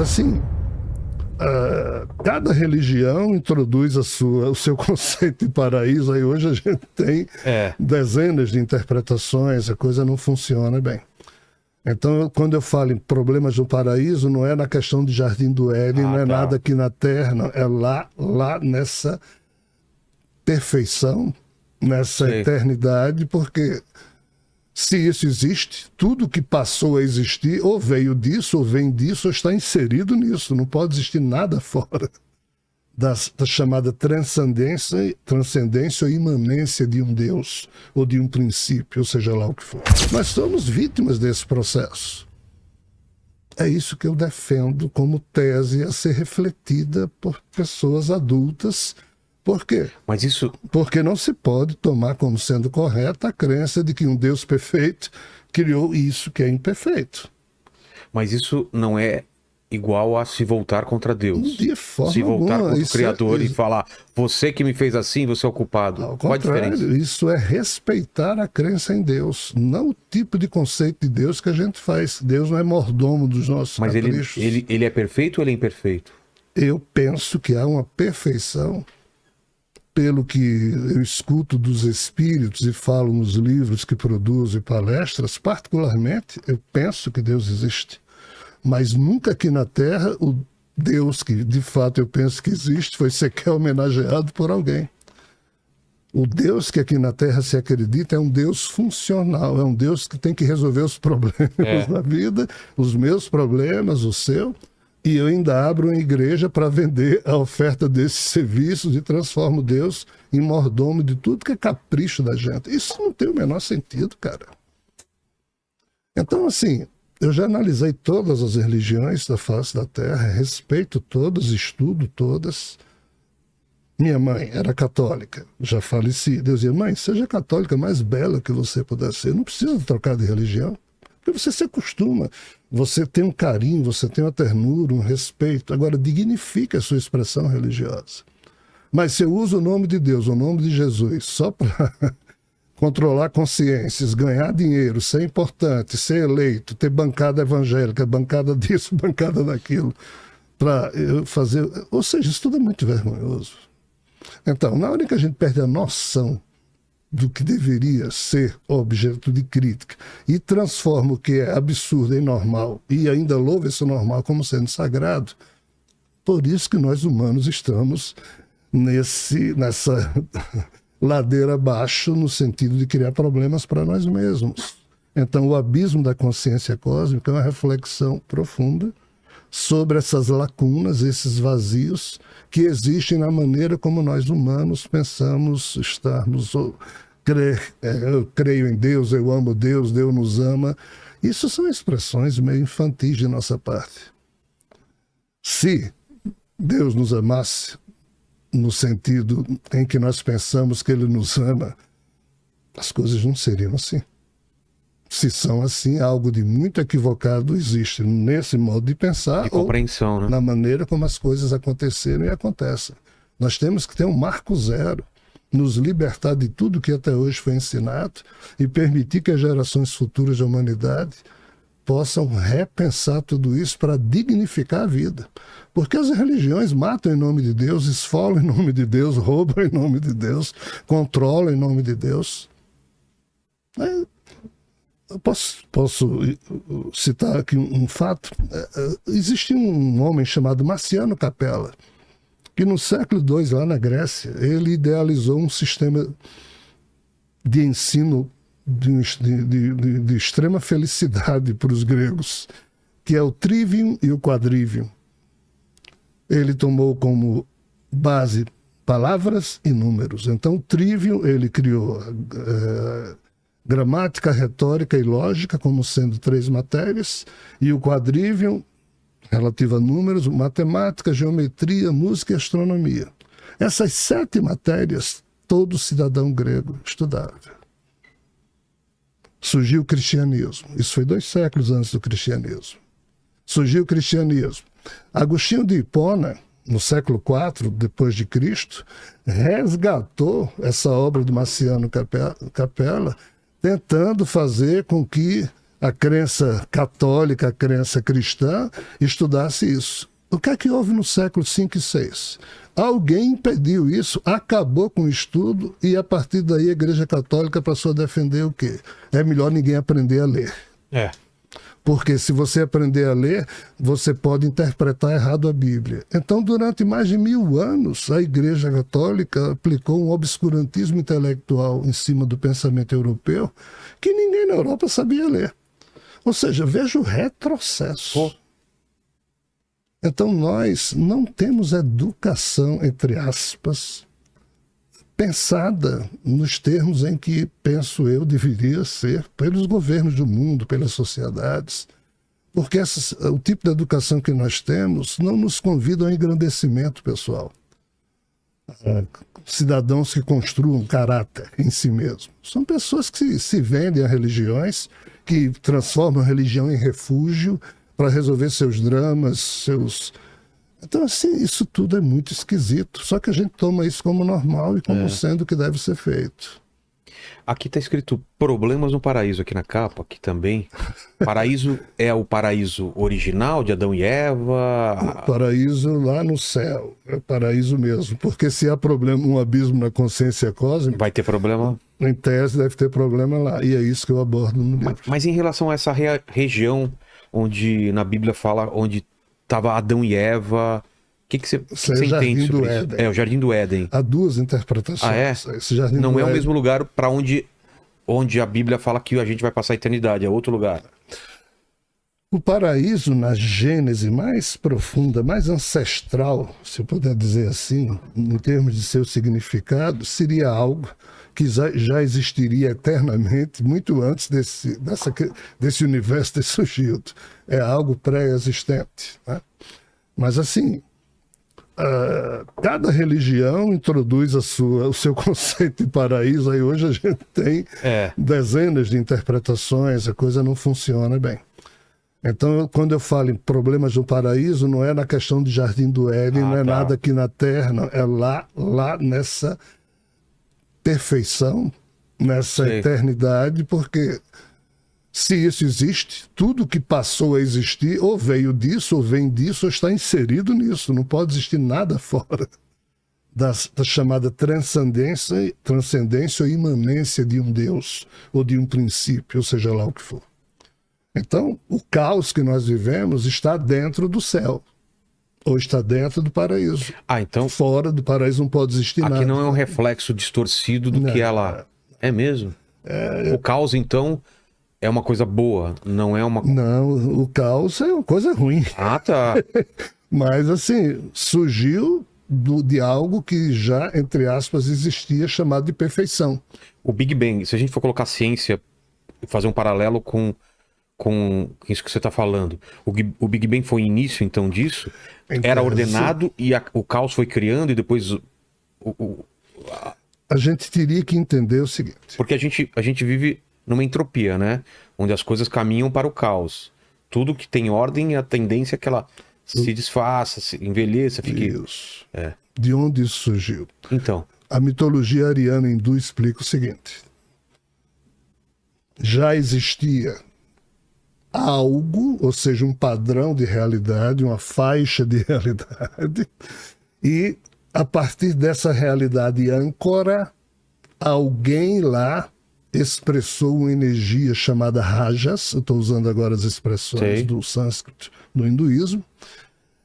Mas assim, cada religião introduz o seu conceito de paraíso. Aí hoje a gente tem dezenas de interpretações, a coisa não funciona bem. Então, quando eu falo em problemas do paraíso, não é na questão de Jardim do Éden, não é nada aqui na Terra, não, é lá nessa perfeição, nessa eternidade, porque se isso existe, tudo que passou a existir ou veio disso, ou vem disso, ou está inserido nisso. Não pode existir nada fora da chamada transcendência ou imanência de um Deus, ou de um princípio, ou seja lá o que for. Nós somos vítimas desse processo. É isso que eu defendo como tese a ser refletida por pessoas adultas. Por quê? Mas isso... Porque não se pode tomar como sendo correta a crença de que um Deus perfeito criou isso que é imperfeito. Mas isso não é igual a se voltar contra Deus. De forma se voltar alguma, contra o Criador e falar, você que me fez assim, você é o culpado. Ao Qual a contrário, diferença? isso é respeitar a crença em Deus, não o tipo de conceito de Deus que a gente faz. Deus não é mordomo dos nossos caprichos. Mas ele é perfeito ou ele é imperfeito? Eu penso que há uma perfeição, pelo que eu escuto dos espíritos e falo nos livros que produzo e palestras, particularmente, eu penso que Deus existe. Mas nunca aqui na Terra o Deus que de fato eu penso que existe foi sequer homenageado por alguém. O Deus que aqui na Terra se acredita é um Deus funcional, é um Deus que tem que resolver os problemas da vida, os meus problemas, o seu, e eu ainda abro uma igreja para vender a oferta desses serviços e transformo Deus em mordomo de tudo que é capricho da gente. Isso não tem o menor sentido, cara. Então, assim, eu já analisei todas as religiões da face da Terra, respeito todas, estudo todas. Minha mãe era católica, já faleci. Deus dizia, mãe, seja a católica mais bela que você puder ser. Não precisa trocar de religião, porque você se acostuma. Você tem um carinho, você tem uma ternura, um respeito. Agora, dignifica a sua expressão religiosa. Mas se eu uso o nome de Deus, o nome de Jesus, só para controlar consciências, ganhar dinheiro, ser importante, ser eleito, ter bancada evangélica, bancada disso, bancada daquilo, para eu fazer... Ou seja, isso tudo é muito vergonhoso. Então, na hora que a gente perde a noção do que deveria ser objeto de crítica e transforma o que é absurdo em normal e ainda louva esse normal como sendo sagrado, por isso que nós humanos estamos nessa ladeira abaixo, no sentido de criar problemas para nós mesmos. Então o abismo da consciência cósmica é uma reflexão profunda sobre essas lacunas, esses vazios que existem na maneira como nós humanos pensamos estarmos, eu creio em Deus, eu amo Deus, Deus nos ama. Isso são expressões meio infantis de nossa parte. Se Deus nos amasse, no sentido em que nós pensamos que Ele nos ama, as coisas não seriam assim. Se são assim, algo de muito equivocado existe nesse modo de pensar de compreensão, ou né? na maneira como as coisas aconteceram e acontecem. Nós temos que ter um marco zero, nos libertar de tudo que até hoje foi ensinado e permitir que as gerações futuras da humanidade possam repensar tudo isso para dignificar a vida. Porque as religiões matam em nome de Deus, esfolam em nome de Deus, roubam em nome de Deus, controlam em nome de Deus. Eu posso citar aqui um fato. Existe um homem chamado Marciano Capella, que no século II, lá na Grécia, ele idealizou um sistema de ensino de extrema felicidade para os gregos, que é o trivium e o quadrivium. Ele tomou como base palavras e números. Então, o trivium, ele criou gramática, retórica e lógica como sendo 3 matérias, e o quadrivium, relativo a números, matemática, geometria, música e astronomia. Essas 7 matérias, todo cidadão grego estudava. Surgiu o cristianismo. Isso foi 2 séculos antes do cristianismo. Surgiu o cristianismo. Agostinho de Hipona, no século IV depois de Cristo, resgatou essa obra do Marciano Capella, tentando fazer com que a crença católica, a crença cristã, estudasse isso. O que é que houve no século V e VI? Alguém impediu isso, acabou com o estudo e a partir daí a Igreja Católica passou a defender o quê? É melhor ninguém aprender a ler. É. Porque se você aprender a ler, você pode interpretar errado a Bíblia. Então, durante mais de 1000 anos, a Igreja Católica aplicou um obscurantismo intelectual em cima do pensamento europeu que ninguém na Europa sabia ler. Ou seja, veja o retrocesso. Pô. Então, nós não temos educação, entre aspas, pensada nos termos em que, penso eu, deveria ser pelos governos do mundo, pelas sociedades. Porque o tipo de educação que nós temos não nos convida ao engrandecimento pessoal. Cidadãos que construam caráter em si mesmos. São pessoas que se vendem a religiões, que transformam a religião em refúgio para resolver seus dramas, seus... Então, assim, isso tudo é muito esquisito. Só que a gente toma isso como normal e como sendo o que deve ser feito. Aqui está escrito Problemas no Paraíso, aqui na capa, aqui também. Paraíso é o paraíso original de Adão e Eva? O paraíso lá no céu, é o paraíso mesmo. Porque se há problema, um abismo na consciência cósmica, Vai ter problema? em tese deve ter problema lá. E é isso que eu abordo no livro. Mas em relação a essa região onde na Bíblia fala onde estava Adão e Eva, o que você Jardim entende do sobre isso? Éden. É o Jardim do Éden. Há duas interpretações. Ah, é? Esse Jardim Não do é o Éden- mesmo lugar para onde a Bíblia fala que a gente vai passar a eternidade, é outro lugar. O paraíso, na gênese mais profunda, mais ancestral, se eu puder dizer assim, em termos de seu significado, seria algo que já existiria eternamente, muito antes desse universo ter surgido. É algo pré-existente. Né? Mas, assim, cada religião introduz o seu conceito de paraíso. Aí hoje a gente tem dezenas de interpretações, a coisa não funciona bem. Então, quando eu falo em problemas do paraíso, não é na questão de Jardim do Éden, não é nada aqui na Terra, não, é lá nessa perfeição, nessa eternidade, porque se isso existe, tudo que passou a existir ou veio disso, ou vem disso, ou está inserido nisso. Não pode existir nada fora da chamada transcendência ou imanência de um Deus ou de um princípio, ou seja lá o que for. Então, o caos que nós vivemos está dentro do céu. Ou está dentro do paraíso. Então fora do paraíso não pode existir nada. Aqui não é um reflexo distorcido do que é lá. É mesmo? O caos, então, é uma coisa boa, não é uma... Não, o caos é uma coisa ruim. Ah, tá. Mas, assim, surgiu de algo que já, entre aspas, existia, chamado de perfeição. O Big Bang, se a gente for colocar ciência e fazer um paralelo com isso que você está falando, o Big Bang foi o início, então, disso? Era ordenado e o caos foi criando e depois... A gente teria que entender o seguinte... Porque a gente vive numa entropia, né? Onde as coisas caminham para o caos. Tudo que tem ordem, a tendência é que ela se desfaça, se envelheça, fique... Isso. De onde isso surgiu? Então. A mitologia ariana hindu explica o seguinte. Já existia algo, ou seja, um padrão de realidade, uma faixa de realidade, e a partir dessa realidade âncora, alguém lá expressou uma energia chamada rajas. Eu estou usando agora as expressões do sânscrito no hinduísmo.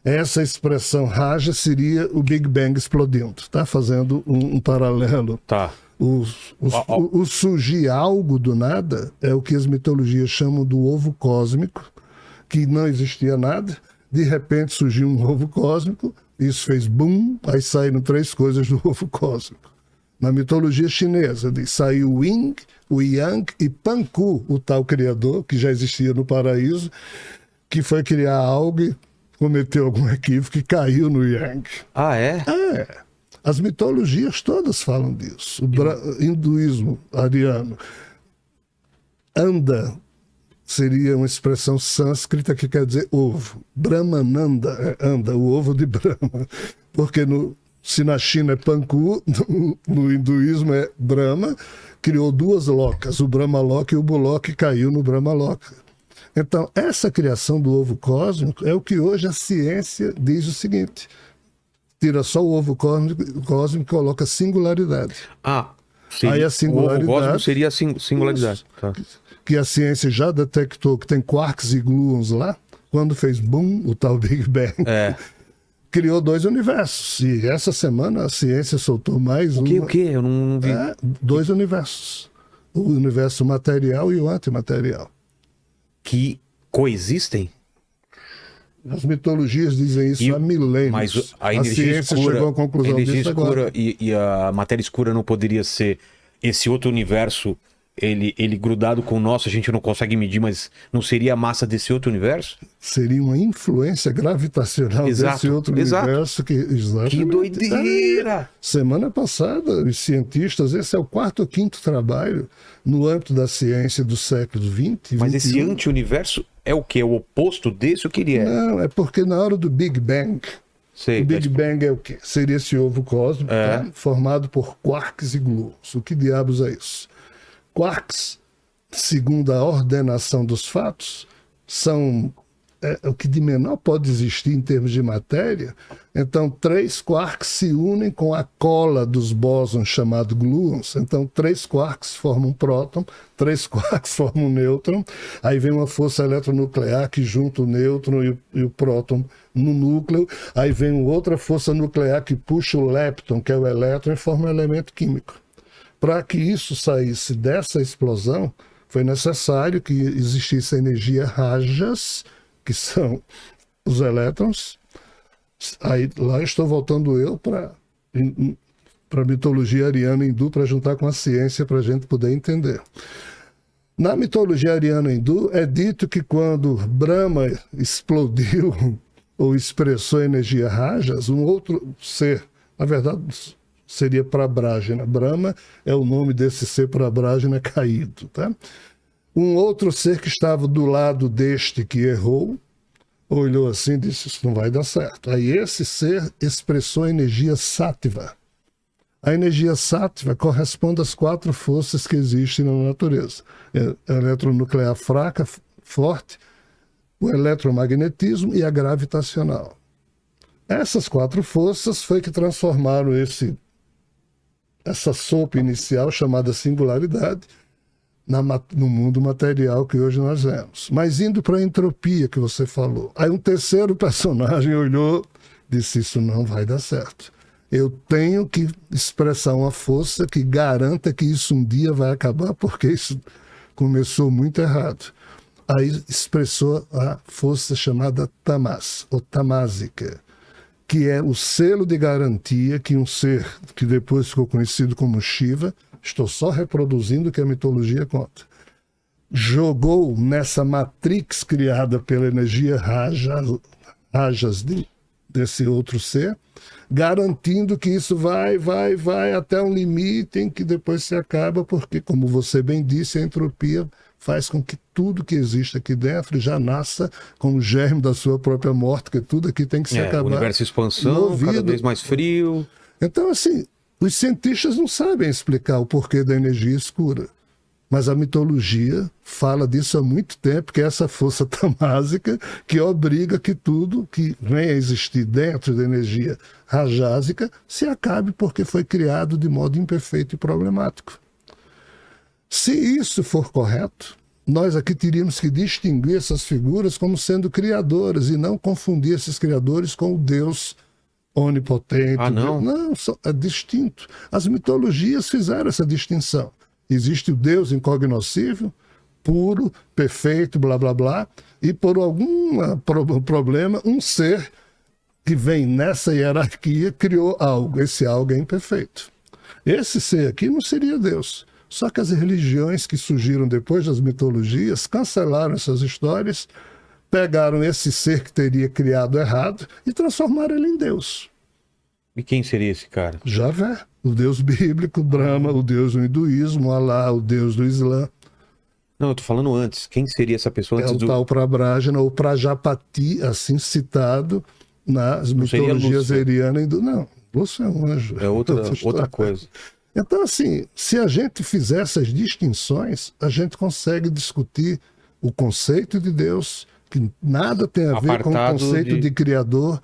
Essa expressão raja seria o Big Bang explodindo, tá? Fazendo um paralelo. Tá. O surgir algo do nada é o que as mitologias chamam do ovo cósmico, que não existia nada, de repente surgiu um ovo cósmico, isso fez boom, aí saíram 3 coisas do ovo cósmico. Na mitologia chinesa, saiu o Yin, o Yang e Panku, o tal criador, que já existia no paraíso, que foi criar algo e cometeu algum equívoco e caiu no Yang. Ah, é? É. As mitologias todas falam disso. O hinduísmo ariano. Anda seria uma expressão sânscrita que quer dizer ovo. Brahmananda é anda, o ovo de Brahma. Porque Se na China é Panku, no hinduísmo é Brahma, criou duas locas, o Brahmaloka e o Buloka, e caiu no Brahmaloka. Então, essa criação do ovo cósmico é o que hoje a ciência diz o seguinte: tira só o ovo cósmico e coloca singularidade. Aí a singularidade, o ovo cósmico seria a singularidade. Tá. Que a ciência já detectou que tem quarks e gluons lá, quando fez boom, o tal Big Bang. Criou dois universos. E essa semana a ciência soltou mais O quê? Eu não vi. Dois universos. O universo material e o antimaterial. Que coexistem? As mitologias dizem isso há milênios. Mas a energia escura, chegou à conclusão a energia disso escura agora. E a matéria escura não poderia ser esse outro universo, ele grudado com o nosso, a gente não consegue medir, mas não seria a massa desse outro universo? Seria uma influência gravitacional desse outro universo. Que doideira! Semana passada, os cientistas, esse é o 4º ou 5º trabalho no âmbito da ciência do século XX. Mas esse anti-universo é o quê? É o oposto desse? O que ele é? Não, é porque na hora do Big Bang, o Big Bang é o quê? Seria esse ovo cósmico, tá? Formado por quarks e gluons. O que diabos é isso? Quarks, segundo a ordenação dos fatos, são o que de menor pode existir em termos de matéria. Então, 3 quarks se unem com a cola dos bósons chamado gluons. Então, 3 quarks formam um próton, 3 quarks formam um nêutron. Aí vem uma força eletronuclear que junta o nêutron e o próton no núcleo. Aí vem outra força nuclear que puxa o lepton, que é o elétron, e forma um elemento químico. Para que isso saísse dessa explosão, foi necessário que existisse a energia rajas, que são os elétrons. Aí lá estou voltando eu para a mitologia ariana hindu para juntar com a ciência para a gente poder entender. Na mitologia ariana hindu é dito que quando Brahma explodiu ou expressou energia rajas, um outro ser, na verdade seria Prabrajana. Brahma é o nome desse ser Prabrajana caído, tá? Um outro ser que estava do lado deste que errou, olhou assim e disse, isso não vai dar certo. Aí esse ser expressou a energia sátiva. A energia sátiva corresponde às 4 forças que existem na natureza. A eletronuclear fraca, forte, o eletromagnetismo e a gravitacional. Essas 4 forças foi que transformaram essa sopa inicial chamada singularidade no mundo material que hoje nós vemos. Mas indo para a entropia que você falou. Aí um terceiro personagem olhou e disse, isso não vai dar certo. Eu tenho que expressar uma força que garanta que isso um dia vai acabar, porque isso começou muito errado. Aí expressou a força chamada Tamas, ou tamásica, que é o selo de garantia que um ser que depois ficou conhecido como Shiva, estou só reproduzindo o que a mitologia conta, jogou nessa matrix criada pela energia rajas desse outro ser, garantindo que isso vai até um limite em que depois se acaba, porque, como você bem disse, a entropia faz com que tudo que existe aqui dentro já nasça com o germe da sua própria morte, que tudo aqui tem que se acabar. O universo em expansão, cada vez mais frio. Então, assim, os cientistas não sabem explicar o porquê da energia escura. Mas a mitologia fala disso há muito tempo, que é essa força tamásica que obriga que tudo que venha a existir dentro da energia rajásica se acabe porque foi criado de modo imperfeito e problemático. Se isso for correto, nós aqui teríamos que distinguir essas figuras como sendo criadoras e não confundir esses criadores com o Deus onipotente. Não? Não, é distinto. As mitologias fizeram essa distinção. Existe o Deus incognoscível, puro, perfeito, blá, blá, blá, e por algum problema, um ser que vem nessa hierarquia criou algo. Esse algo é imperfeito. Esse ser aqui não seria Deus. Só que as religiões que surgiram depois das mitologias cancelaram essas histórias, pegaram esse ser que teria criado errado e transformaram ele em Deus. E quem seria esse cara? Javé, o Deus bíblico, Brahma, o Deus do hinduísmo, Alá, o Deus do Islã. Não, eu tô falando antes. Quem seria essa pessoa antes o tal Prabrajana ou Prajapati, assim citado nas mitologias ariana e hindu. Não, Você é um anjo. É outra coisa. Então, assim, se a gente fizer essas distinções, a gente consegue discutir o conceito de Deus, que nada tem a ver com o conceito de criador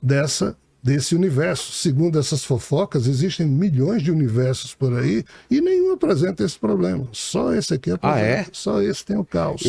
desse universo. Segundo essas fofocas, existem milhões de universos por aí e nenhum apresenta esse problema. Só esse aqui apresenta. Só esse tem o caos.